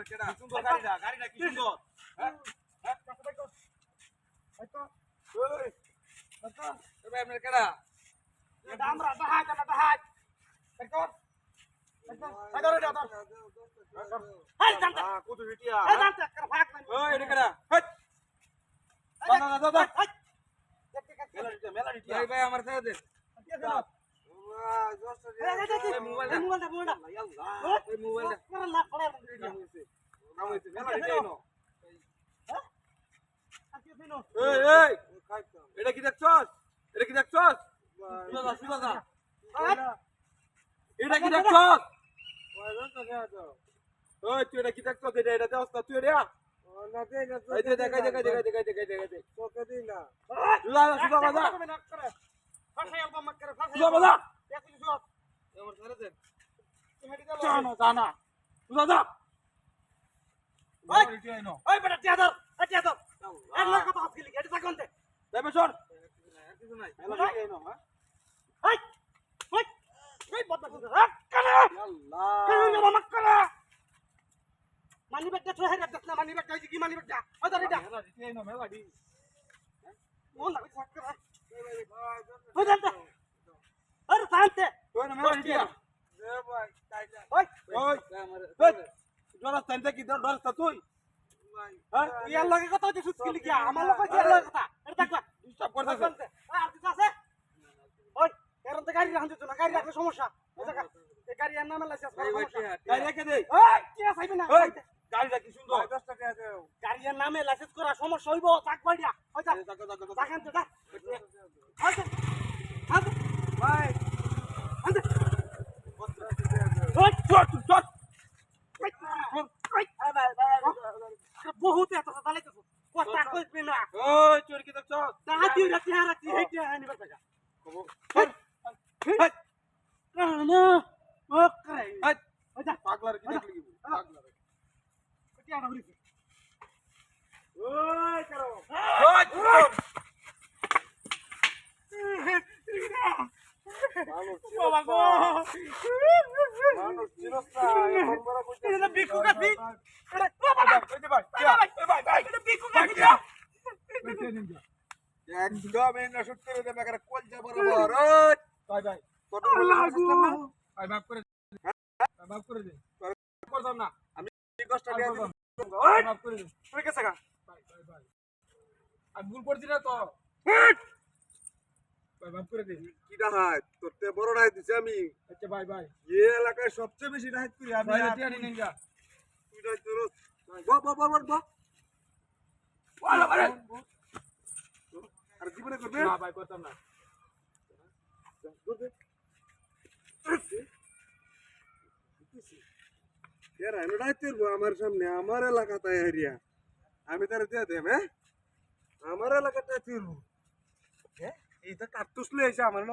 কেডা সুন্দর গাড়িটা কি সুন্দর হ্যাঁ হ্যাঁ কাছে দেখো হয়তো ওই কত তবে আপনার কেডা এটা আমরা দাহাজ দেখো দেখো রে দাদা হাই জানতা কত ভিটিয়া হাই জানতা কর ভাগ ওই এটা কেডা হাই দাদা মেলা ভিটিয়া ভাই ভাই আমার সাথে দে এটা কি দেখছস এটা কি দেখছস এটা কি দেখছস ওই তুই এটা কি দেখছস এটা এটা দেওস না তুই এটা না দে না এই দে দেখাই তোকে দিই না সুদা বাজা ফাসাই আলবা মত করে ফাসাই সুদা বাজা দেখি সুদা এমন ধরে দেন জানা জানা সুদা দা ওই বেটা টিয়াদর আর লোক কথা হাত গলি এটা কোন দে দেবে শোন কিছু নাই মেলা দিকে এনো হ্যাঁ হাই হাই এই বদমাশ কালা আল্লাহ কেন মাক্কালা মানি বেটা ছয় হাজার দশ না মানি বেটা কি মানি বেটা ওই দরিটা মেলা দিকে এনো মেলা দি মন লাগি সাক্কা ওই জানতা আরে শান্তে ওই না মেলা দিকে দে ভাই তাইলা ওই ওই জোরা শান্তে কি দর তুই হ্যাঁ তুই আর লাগে কথা হচ্ছে সুতকি লিখা আমার লোক কি আর লাগে কথা এটা দেখ ডিস্টার্ব করতেছ আর দিছ আছে ওই এরন তো গাড়ি রাখতে তো না গাড়ি রাখলে সমস্যা এই জায়গা এই গাড়ি এর নামে লাইসেন্স করা সমস্যা গাড়ি রেখে দেই ওই কি আইবি না ওই গাড়িটা কি সুন্দর 10 টাকা দাও গাড়ি এর নামে লাইসেন্স করা সমস্যা হইব চাক বাড়িয়া ওই যা দেখেন তো যা আচ্ছা ভাই আন্তে ওই চট বহুত এত কথা লাইতেছ কথা কইবি না ওই চোর কি দেখছ না দিও রাতি হারাতি হেইটা আনিবা টাকা হেই না ওকে হেই ওটা পাগলার কি দেখলি পাগলার কি আনা হইছে ওই করো ওই মানুষ চিরস্তা বড় কইতে এটা বিকু গাছি আরে বাবা ভাই এটা বিকু গাছি একদম এনে শুট করে দে বেকার কলজা বরাবর ওই ভাই কত ভাই মাফ করে দে করতাম না আমি কি কষ্ট দিয়ে ওই মাফ করে দে তুই কে সাগা ভাই আমি ভুল করছি না তো ভাই মাফ করে দে কি ডাহাত তোরতে বড় ডাহাত দিছি আমি আচ্ছা ভাই এই এলাকায় সবচেয়ে বেশি ডাহাত করি আমি ভাই টিয়া নিন যা তুই ডাহাত তোর ব ওয়ালা আরে আর জীবনে করবে না ভাই করতাম না यार আমি ডাহাত করব আমার সামনে আমার এলাকাতে এরিয়া আমি তারে দিয়ে দেব হ্যাঁ আমার এলাকাতে তুই হ্যাঁ এই তো কাটতুস লই আইছে আমার